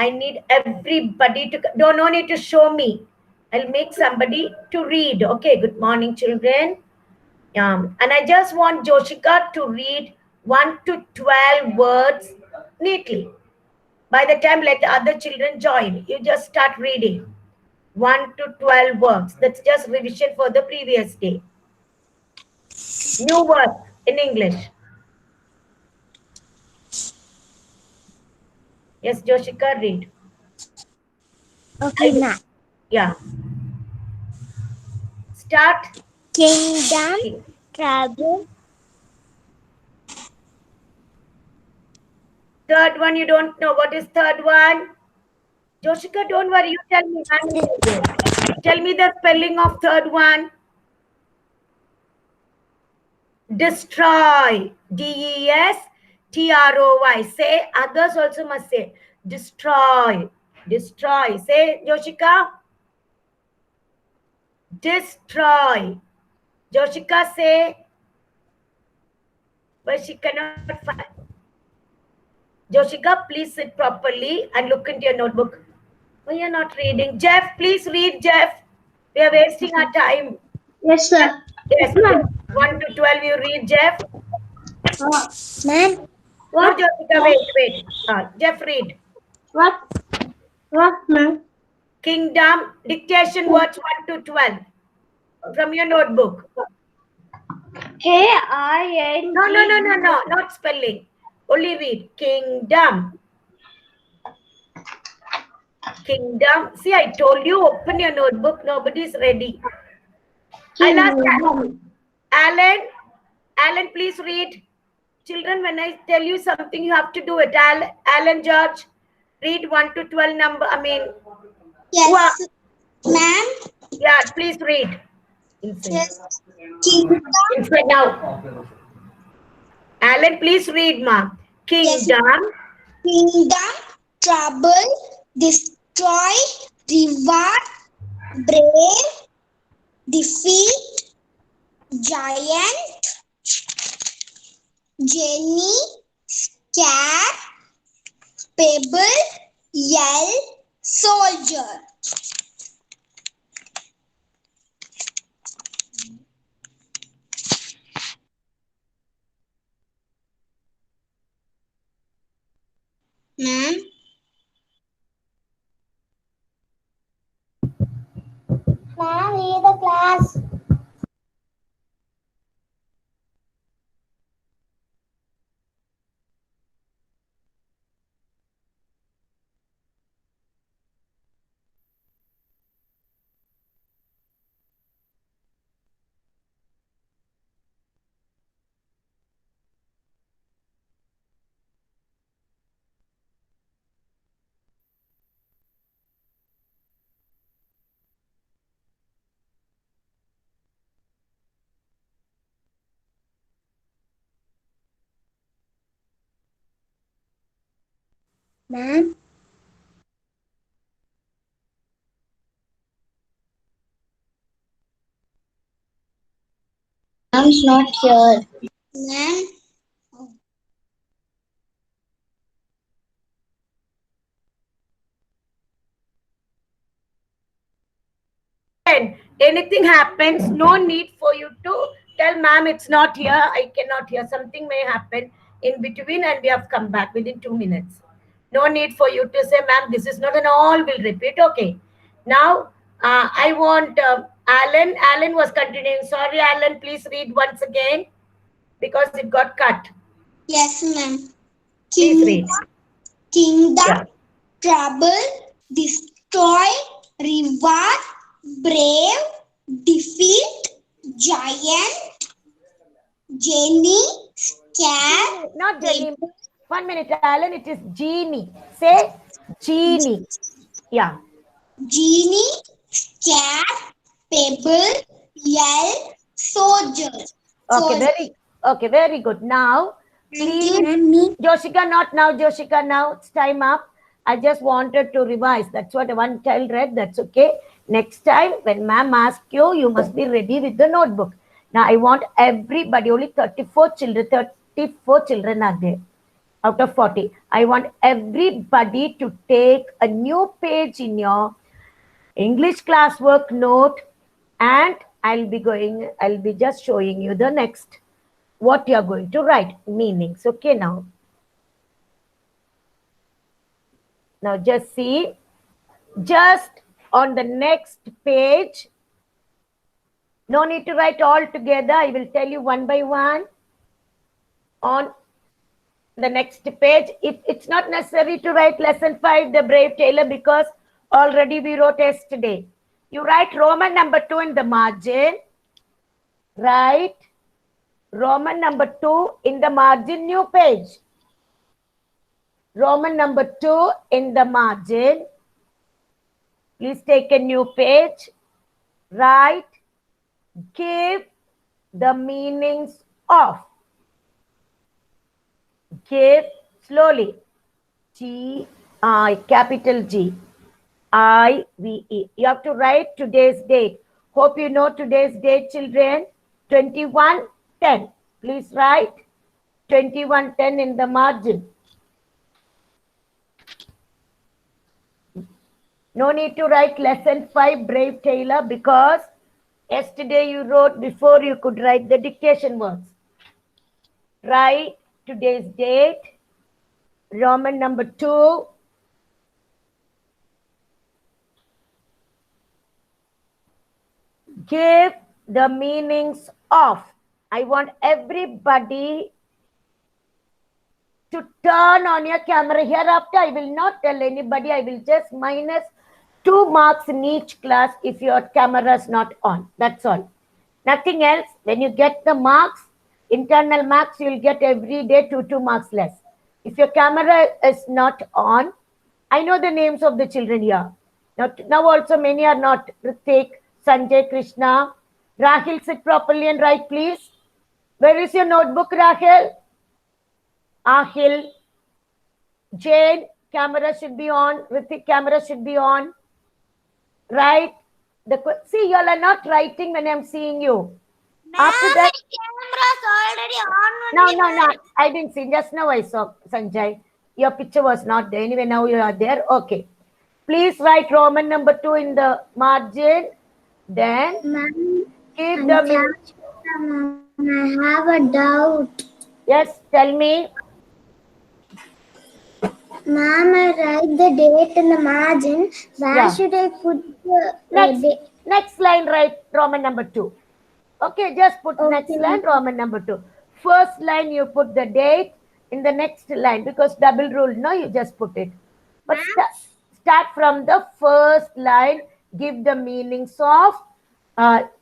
I need everybody to, no need to show me. I'll make somebody to read. Okay, good morning, children. And I just want Joshika to read 1 to 12 words neatly. By the time, let the other children join. You just start reading 1 to 12 words. That's just revision for the previous day. New words in English. Yes, Joshika, read. Okay, ma'am. Yeah. Start. Kingdom, trouble. Third one, you don't know. What is third one? Joshika, don't worry. You tell me. Tell me the spelling of third one. Destroy. Destroy. Say, others also must say. Destroy. Destroy. Say, Joshika. Destroy. Joshika, say. But she cannot find. Joshika, please sit properly and look into your notebook. Oh, you're not reading. Jeff, please read, Jeff. We are wasting our time. Yes, sir. Yes, ma'am. 1 to 12, you read, Jeff. Ma'am. What? No, Jyotika, wait. Jeff, read. What, ma'am? Kingdom, dictation words 1 to 12 from your notebook. K-I-N-G. No, not spelling. Only read. Kingdom. Kingdom. See, I told you, open your notebook. Nobody's ready. I'll ask Alan. Alan, please read. Children, when I tell you something, you have to do it. Alan George, read 1 to 12 number. Yes, ma'am. Yeah, please read. Yes. Kingdom. Inside now. Alan, please read, ma. Kingdom. Yes. Kingdom, trouble, destroy, reward, brave, defeat, giant, Jenny, scare, pebble, yell, soldier. Ma'am? Ma'am, leave the class. Ma'am? Ma'am's not here. Ma'am? Anything happens, no need for you to tell ma'am it's not here, I cannot hear. Something may happen in between and we have come back within 2 minutes. No need for you to say, ma'am, this is not, and all will repeat. Okay. Now, I want Alan. Alan was continuing. Sorry, Alan, please read once again because it got cut. Yes, ma'am. Please read. Kingdom, trouble, destroy, reward, brave, defeat, giant, Jenny, scare. Not Jenny. 1 minute, Alan. It is Genie. Say Genie. Yeah. Genie, scare, pebble, yell, soldier. Okay, very good. Now, please, Joshika, not now, Joshika, now. It's time up. I just wanted to revise. That's what one child read. That's okay. Next time, when ma'am asks you, you must be ready with the notebook. Now, I want everybody, only 34 children are there. out of 40. I want everybody to take a new page in your English classwork note, and I'll be just showing you the next, what you're going to write, meanings. Okay, now just see, just on the next page, no need to write all together. I will tell you one by one. On the next page, if it's not necessary to write lesson 5, The Brave Tailor, because already we wrote yesterday. You write Roman number 2 in the margin. Write Roman number 2 in the margin, new page. Roman number 2 in the margin. Please take a new page. Write, give the meanings of. Give slowly. G-I, capital G. I-V-E. You have to write today's date. Hope you know today's date, children. 21/10. Please write 21/10 in the margin. No need to write lesson 5, Brave Tailor, because yesterday you wrote before you could write the dictation words. Write today's date, Roman number 2. Give the meanings of. I want everybody to turn on your camera. Hereafter, I will not tell anybody. I will just minus 2 marks in each class if your camera is not on. That's all. Nothing else. When you get the marks, internal marks, you will get every day 2 marks less. If your camera is not on, I know the names of the children here. Now also many are not. Ritik, Sanjay, Krishna. Rahil, sit properly and write, please. Where is your notebook, Rahil? Ahil. Jane, camera should be on. Ritik, camera should be on. Right? See, you all are not writing when I'm seeing you. After that, camera's already on. no. I didn't see. Just now I saw, Sanjay. Your picture was not there. Anyway, now you are there. Okay. Please write Roman number 2 in the margin. Then give the. I have a doubt. Yes, tell me. Ma'am, I write the date in the margin. Where should I put the next line, write Roman number 2. Okay, just put next line, Roman number 2. First line, you put the date. In the next line, because double rule, no, you just put it. But start from the first line. Give the meanings of.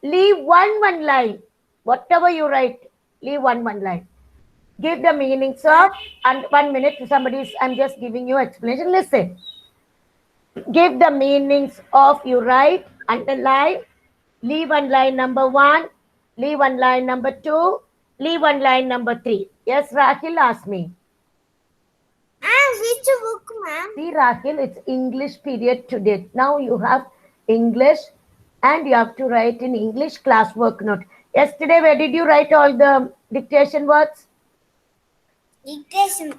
Leave one line. Whatever you write, leave one line. Give the meanings of, and 1 minute, I'm just giving you explanation. Listen. Give the meanings of, you write, underline, leave one line number 1, leave one line number 2, leave one line number 3. Yes, Rahil, ask me. Which book, ma'am? See, Rahil, it's English period today. Now you have English and you have to write in English classwork note. Yesterday, where did you write all the dictation words? Dictation.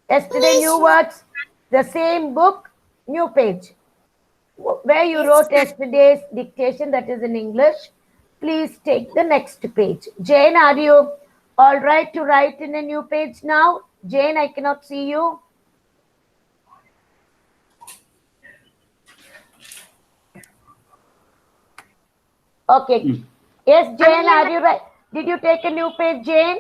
Yesterday, new words, the same book, new page. Where you wrote yesterday's dictation, that is in English, please take the next page. Jane, are you all right to write in a new page now? Jane, I cannot see you. Okay. Yes, Jane, are you right? Did you take a new page, Jane?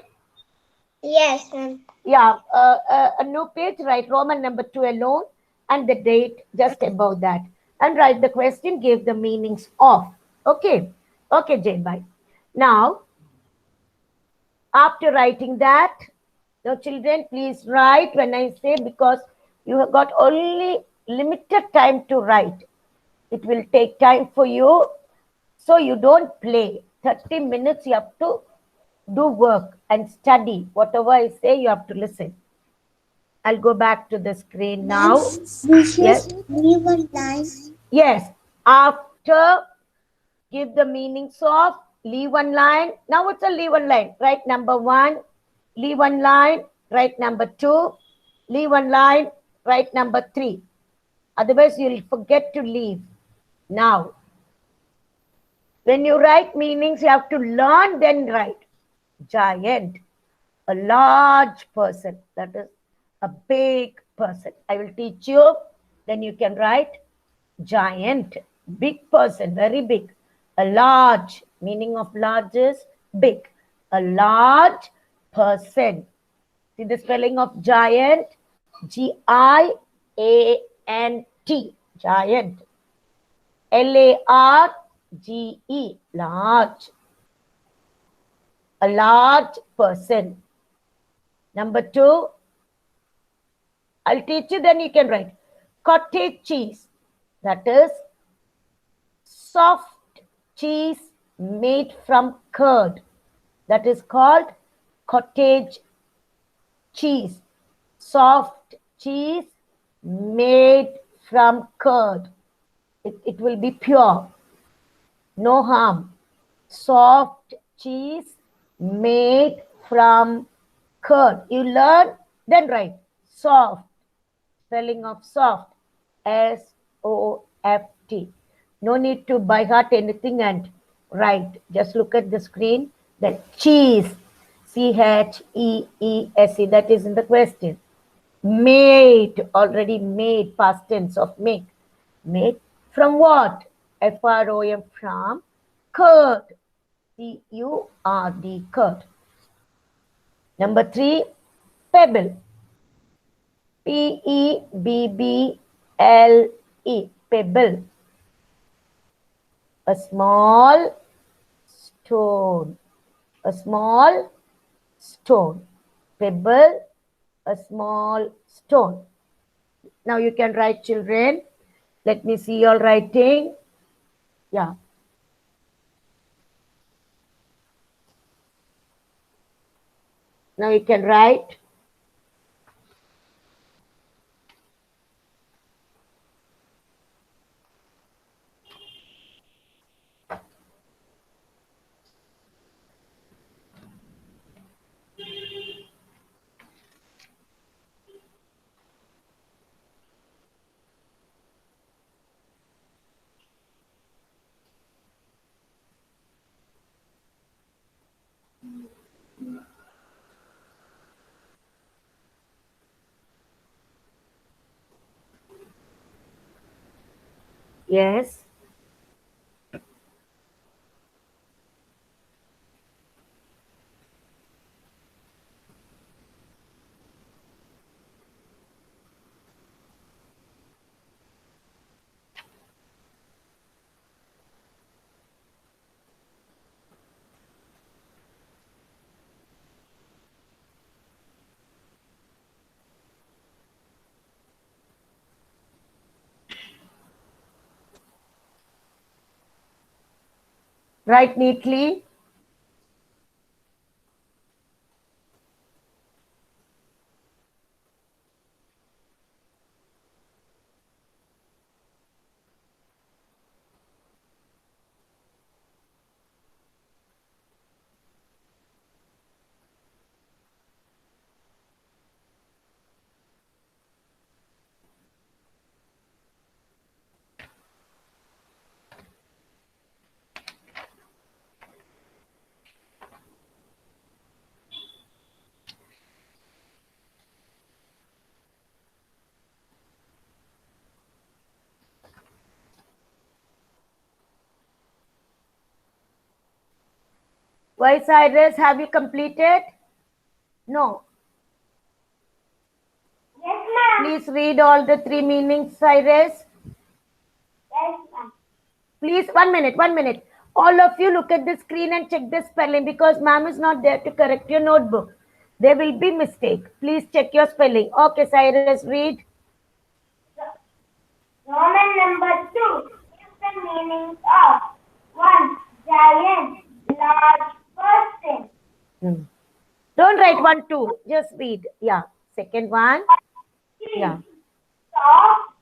Yes, ma'am. Yeah, a new page, write Roman number 2 alone and the date just above that. And write the question, give the meanings of. Okay. Okay, Jane, bye. Now, after writing that, now children, please write when I say, because you have got only limited time to write. It will take time for you. So you don't play. 30 minutes you have to do work and study. Whatever I say, you have to listen. I'll go back to the screen now. Yes. Leave one line. Yes. After, give the meanings of, leave one line. Now what's a leave one line? Write number 1, leave one line, write number 2. Leave one line, write number 3. Otherwise, you'll forget to leave. Now, when you write meanings, you have to learn, then write. Giant, a large person, that is a big person. I will teach you, then you can write giant, big person, very big. A large, meaning of large is big. A large person. See the spelling of giant? G-I-A-N-T, giant. L-A-R-G-E, large. A large person. Number 2, I'll teach you, then you can write. Cottage cheese, that is soft cheese made from curd. That is called cottage cheese. Soft cheese made from curd. It will be pure, no harm. Soft cheese made from curd. You learn, then write. Soft, spelling of soft, S-O-F-T. No need to by heart anything and write. Just look at the screen. Then cheese, C-H-E-E-S-E, that is in the question. Made, already made, past tense of make. Made from what? F-R-O-M, from curd, C-U-R-D, curd. Number 3, pebble, P-E-B-B-L-E, pebble. A small stone, a small stone. Pebble, a small stone. Now you can write, children. Let me see your writing. Yeah. Now you can write. Yes. Write neatly. Why, Cyrus, have you completed? No. Yes, ma'am. Please read all the 3 meanings, Cyrus. Yes, ma'am. Please, 1 minute, 1 minute. All of you look at the screen and check the spelling because ma'am is not there to correct your notebook. There will be mistake. Please check your spelling. Okay, Cyrus, read. Roman number 2 is the meaning of 1. Giant, large person. Don't write 1, 2. Just read. Yeah. Second one. Yeah. Soft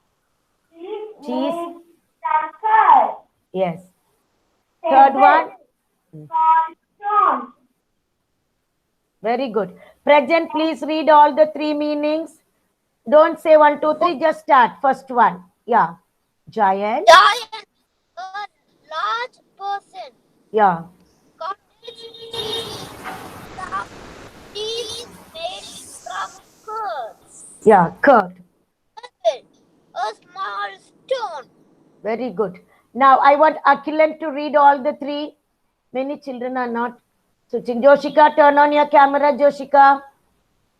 Cheese. made from curd. Yes. Third one. Small stone. Very good. Present, please read all the three meanings. Don't say 1, 2, 3. Just start. First one. Yeah. Giant. Giant, a large person. Yeah. Cottage cheese, the cheese made from curds. Yeah. Curd. Pebble, a small stone. Very good. Now I want Akhilan to read all the three. Many children are not switching. Joshika, turn on your camera, Joshika.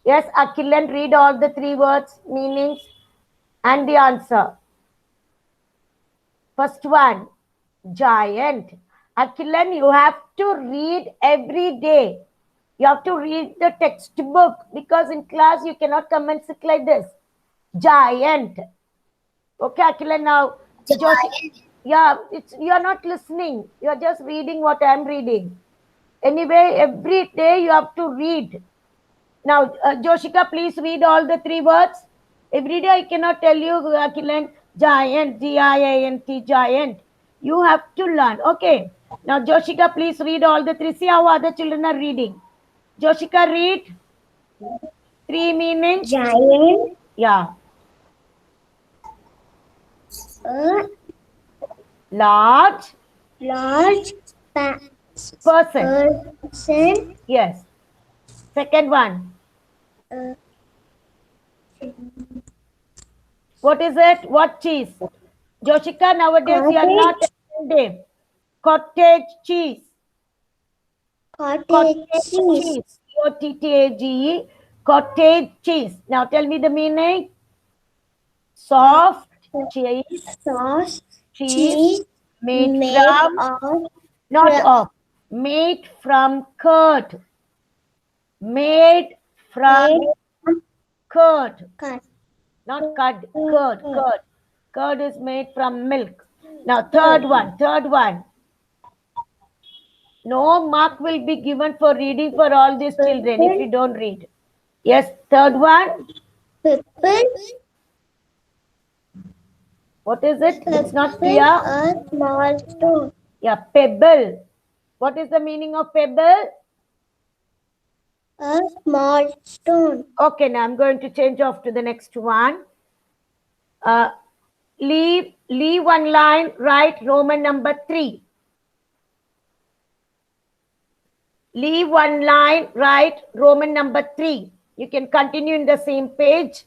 Yes, Akhilan, read all the three words, meanings, and the answer. First one, giant. Akhilan, you have to read every day. You have to read the textbook because in class you cannot come and sit like this. Giant. Okay, Akhilan, now. Joshika. Yeah, you are not listening. You are just reading what I am reading. Anyway, every day you have to read. Now, Joshika, please read all the three words. Every day I cannot tell you, Akilan, giant, Giant, giant. You have to learn. Okay. Now, Joshika, please read all the three. See how other children are reading. Joshika, read three meanings. Giant, Yeah. a Large large person. person. Yes. Second one. What is it? What cheese? Joshika, nowadays you are not attending. Cottage cheese. Cottage cheese. Cheese. Cottage. Cottage cheese. Now tell me the meaning. Soft cheese. Sauce, Cheese cheese made made from, of not of, made from curd. Made from curd. curd. Not curd, curd, curd. Curd is made from milk. Now, third one. No mark will be given for reading for all these children if you don't read. Yes, third one. Pebble, What is it? It's not clear. a small stone. Yeah, pebble. What is the meaning of pebble? A small stone. Okay, now I'm going to change off to the next one. Leave one line, write Roman number 3. Leave one line, write Roman number 3. You can continue in the same page.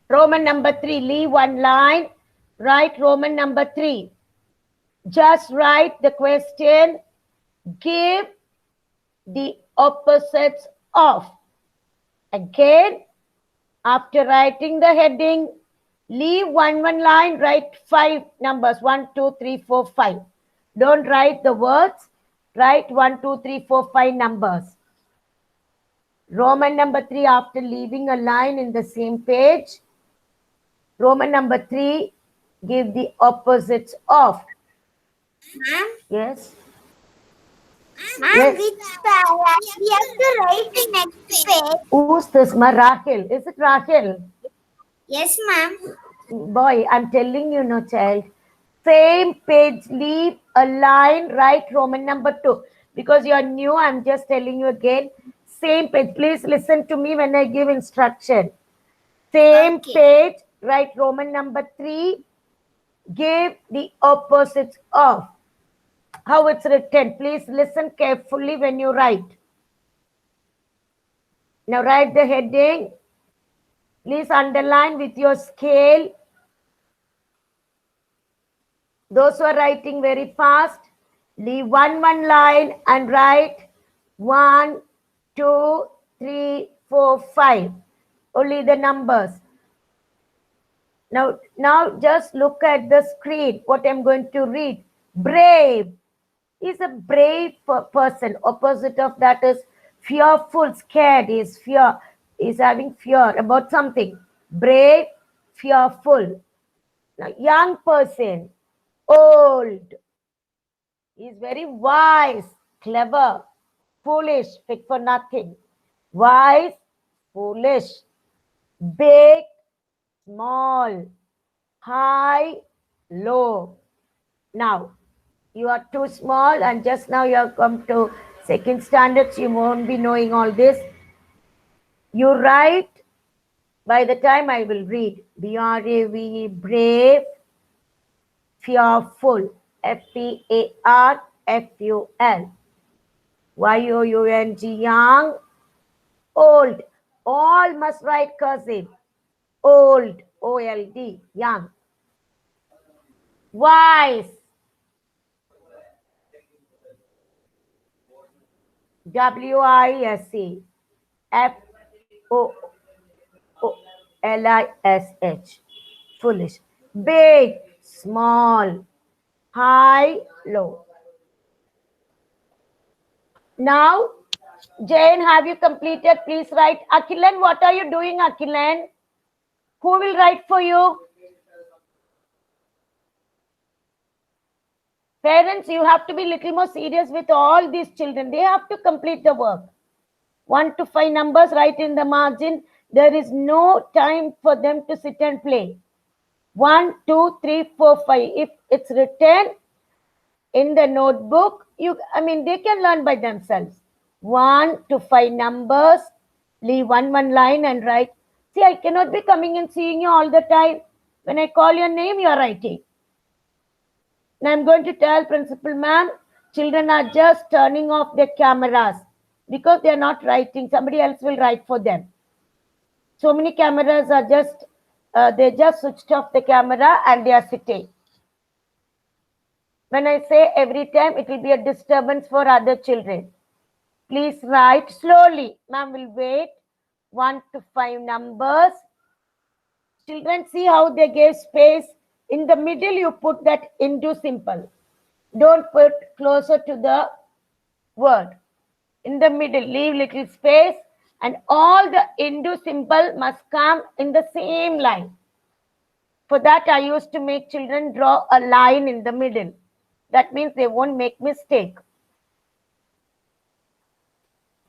Roman number 3, leave one line, write Roman number 3. Just write the question, give the opposites of. Again, after writing the heading, leave one line, write 5 numbers, 1, 2, 3, 4, 5. Don't write the words, write 1, 2, 3, 4, 5 numbers. Roman number 3, after leaving a line in the same page, Roman number 3, give the opposites of. Ma'am? Yes? Ma'am, Yes. which paragraph we have to write the next page? Who's this? Rahil. Is it Rahil? Yes, ma'am. Boy, I'm telling you, no child. Same page, leave a line, write Roman number 2. Because you're new, I'm just telling you again. Same page. Please listen to me when I give instruction. Same page, write Roman number 3. Give the opposites of. How it's written. Please listen carefully when you write. Now write the heading. Please underline with your scale. Those who are writing very fast, leave one line and write 1, 2, 3, 4, 5. Only the numbers. Now just look at the screen. What I'm going to read. Brave is a brave person. Opposite of that is fearful, scared. Is fear. Is having fear about something. Brave, fearful. Now, young person, old. He is very wise, clever, foolish, fit for nothing. Wise, foolish. Big, small. High, low. Now, you are too small and just now you have come to Second standards, you won't be knowing all this. You write by the time I will read. B-R-A-V-E, brave, fearful, F-E-A-R-F-U-L, Y-O-U-N-G, young, old, all must write cursive, old, O-L-D, young, wise, W-I-S-E, F-O-L-I-S-H, foolish, big, small, high, low. Now, Jane, have you completed? Please write. Akhilan, what are you doing, Akhilan? Who will write for you? Parents, you have to be a little more serious with all these children. They have to complete the work. 1 to 5 numbers, write in the margin. There is no time for them to sit and play. 1, 2, 3, 4, 5. If it's written in the notebook, they can learn by themselves. 1 to 5 numbers, leave one line and write. See, I cannot be coming and seeing you all the time. When I call your name, you are writing. Now I'm going to tell principal ma'am, children are just turning off their cameras because they are not writing. Somebody else will write for them. So many cameras are just, they just switched off the camera and they are sitting. When I say every time, it will be a disturbance for other children. Please write slowly. Ma'am will wait. 1 to 5 numbers. Children, see how they gave space. In the middle, you put that into simple. Don't put closer to the word. In the middle, leave little space, and all the into simple must come in the same line. For that, I used to make children draw a line in the middle. That means they won't make mistake.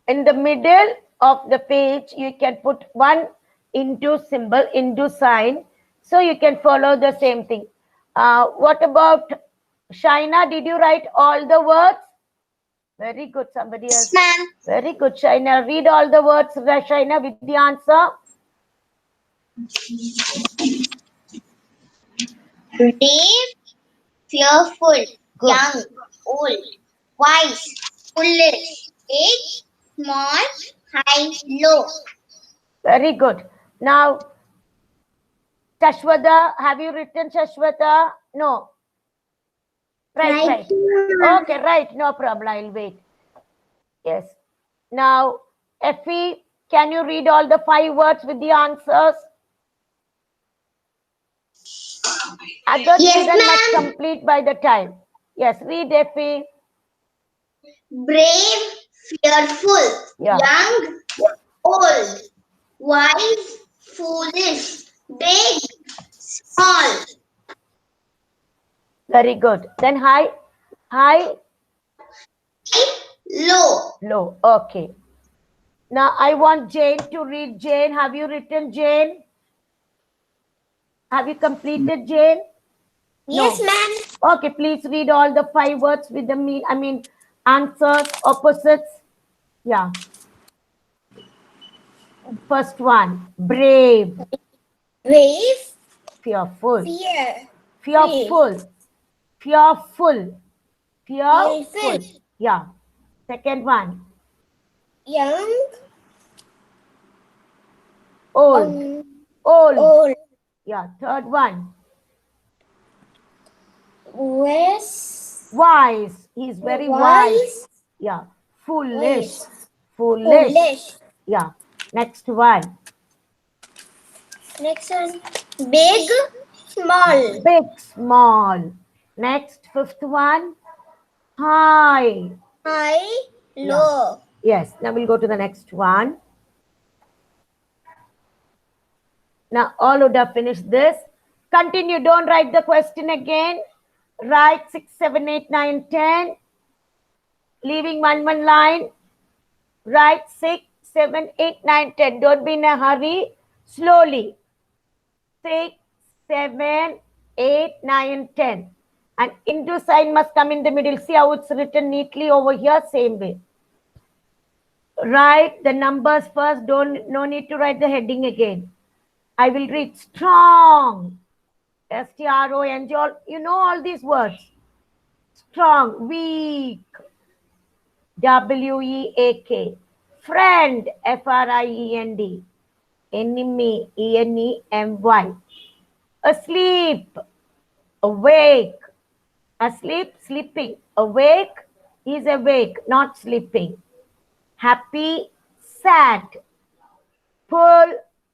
In the middle of the page, you can put one into symbol, into sign, so you can follow the same thing. What about Shaina? Did you write all the words? Very good. Somebody else. Yes, ma'am. Very good, Shaina. Read all the words, Shaina, with the answer. Brave, fearful, Good. young, old, wise, foolish, big, small, high, low. Very good. Now, Shashwata, have you written Shashwata? No. Right. Okay, right. No problem. I'll wait. Yes. Now, Effie, can you read all the 5 words with the answers? Other children must complete by the time. Yes, read, Effie. Brave, fearful, young, old, wise, foolish, big, small. Very good. Then high, low. Okay. Now I want Jane to read. Jane, have you written, Jane? Have you completed, Jane? Yes, ma'am. Okay, please read all the 5 words with the answers, opposites. Yeah. First one, brave. Brave, Fearful. fearful. Yeah. Second one, Young, old. Yeah. Third one, wise. He's very wise. Yeah. Foolish. Yeah. Next one, big, small. Next, fifth one, high. low. Yes. Now we'll go to the next one. Now all would have finished this. Continue. Don't write the question again. Write 6, 7, 8, 9, 10. Leaving one line. Write 6, 7, 8, 9, 10. Don't be in a hurry. Slowly. 6, 7, 8, 9, 10. And into sign must come in the middle. See how it's written neatly over here. Same way. Write the numbers first. No need to write the heading again. I will read strong. S-T-R-O-N-G. You know all these words. Strong, weak. W-E-A-K. Friend, F-R-I-E-N-D. Enemy, E-N-E-M-Y. Asleep, awake. Asleep, sleeping. Awake is awake, not sleeping. Happy, sad. Pull,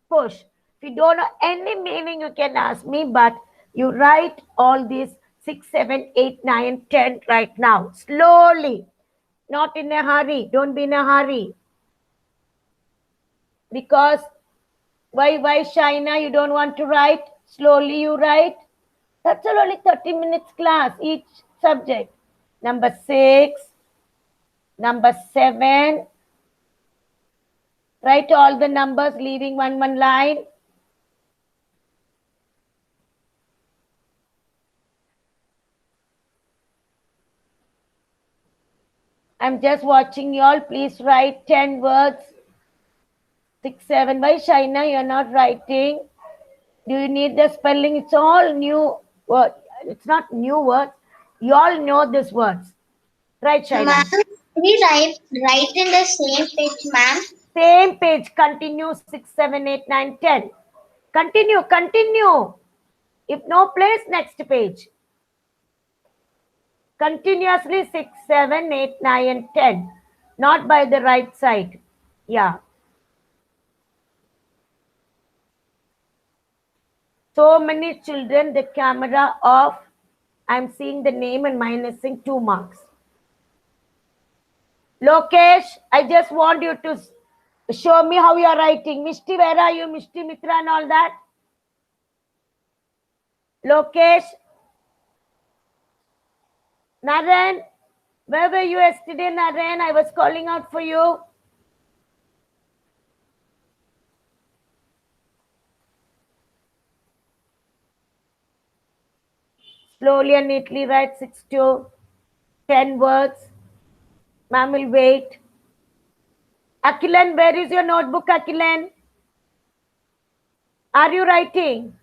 push. If you don't know any meaning, you can ask me, but you write all these 6, 7, 8, 9, 10 right now. Slowly, not in a hurry. Don't be in a hurry. Because why, Shaina, you don't want to write? Slowly you write. That's only 30 minutes class, each subject. Number 6, number 7. Write all the numbers, leaving one line. I'm just watching you all. Please write 10 words. 6, 7. Why, Shaina, you're not writing? Do you need the spelling? It's all new words. It's not new words. You all know these words. Right, Shaina? Ma'am, we write in the same page, ma'am. Same page. Continue 6, 7, 8, 9, 10. Continue, continue. If no place, next page. Continuously 6, 7, 8, 9, and 10. Not by the right side. Yeah. So many children, the camera off. I'm seeing the name and minusing 2 marks. Lokesh, I just want you to show me how you are writing. Mishti, where are you? Mishti, Mitra and all that. Lokesh. Naren, where were you yesterday, Naren? I was calling out for you. Slowly and neatly write 6 to 10 words. Ma'am will wait. Akilan, where is your notebook, Akilan? Are you writing?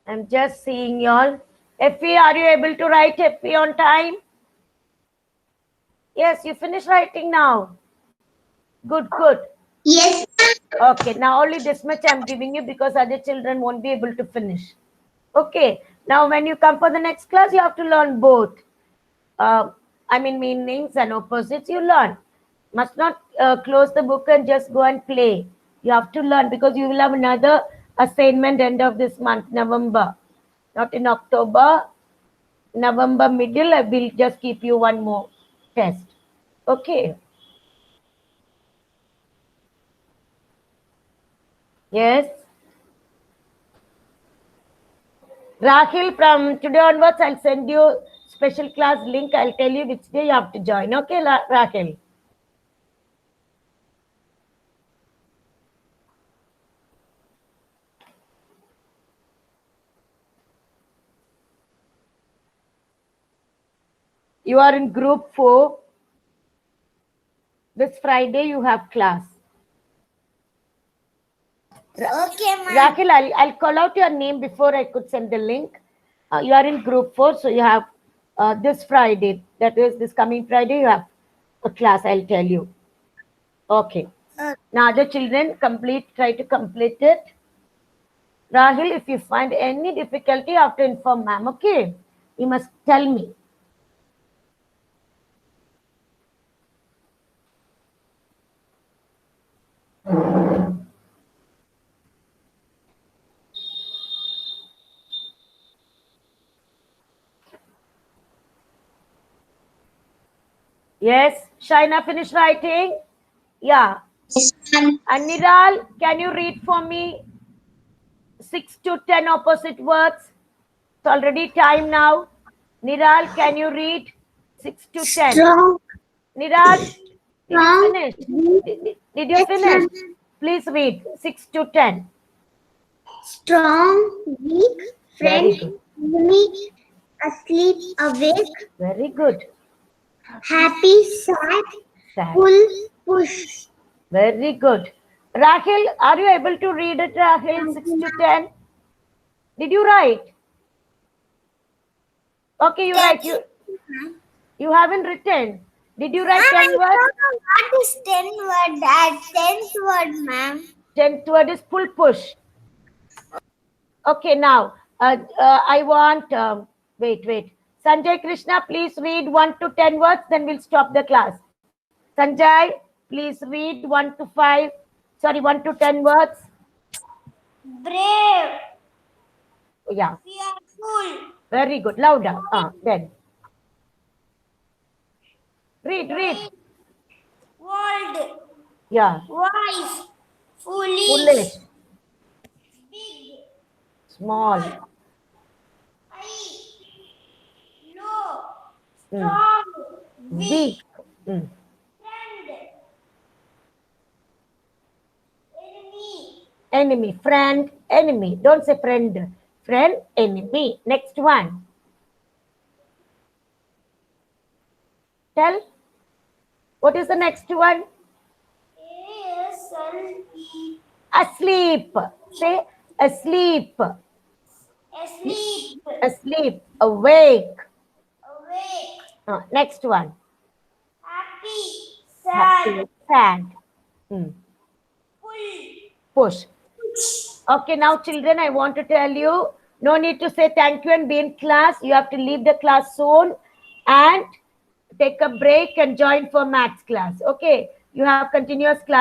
I'm just seeing y'all. Effie, are you able to write Effie on time? Yes, you finish writing now. Good, good. Yes. Okay, now only this much I'm giving you because other children won't be able to finish. Okay, now when you come for the next class, you have to learn both. Meanings and opposites you learn. Must not close the book and just go and play. You have to learn because you will have another assignment end of this month, November. Not in October. November middle, I will just keep you one more test. Okay. Yes. Rahil, from today onwards, I'll send you special class link. I'll tell you which day you have to join. Okay, Rahil? You are in group 4. This Friday, you have class. Okay, ma'am. Rahil, I'll call out your name before I could send the link. You are in group 4, so you have this Friday. That is this coming Friday, you have a class, I'll tell you. Okay. Now the children try to complete it. Rahil, if you find any difficulty, you have to inform ma'am, okay? You must tell me. Yes. Shaina, finish writing? Yeah. Yes, ma'am. And Niral, can you read for me 6 to 10 opposite words? It's already time now. Niral, can you read 6 to 10? Strong, Niraj, did you strong, finish? weak. Did you Yes, finish? ma'am. Please read 6 to 10. Strong, weak, Very friend, good. enemy, asleep, awake, Very good. happy, sad, Sad. pull, push. Very good. Rahil, are you able to read it, Rahil, 6 to 10? Did you write? Okay, you write. You haven't written. Did you write 10 words? What is 10 word? That 10th word, ma'am. 10th word is pull push. Okay, now I want, wait. Sanjay Krishna, please read 1 to 10 words, then we'll stop the class. Sanjay, please read 1 to 5, sorry, 1 to 10 words. Brave, Yeah, fearful, very good. Louder. Then. Read. bold, Yeah, wise, foolish, foolish, big, small, high, low, mm, strong, weak, friend, enemy, friend, enemy. Don't say friend. Friend, enemy. Next one. Tell. What is the next one? Asleep. Say asleep. asleep, Asleep. Awake. awake, Next one. happy, sad, Happy. Sad. Mm, pull, Push. Okay, now children, I want to tell you, no need to say thank you and be in class. You have to leave the class soon and take a break and join for maths class. Okay, you have continuous class.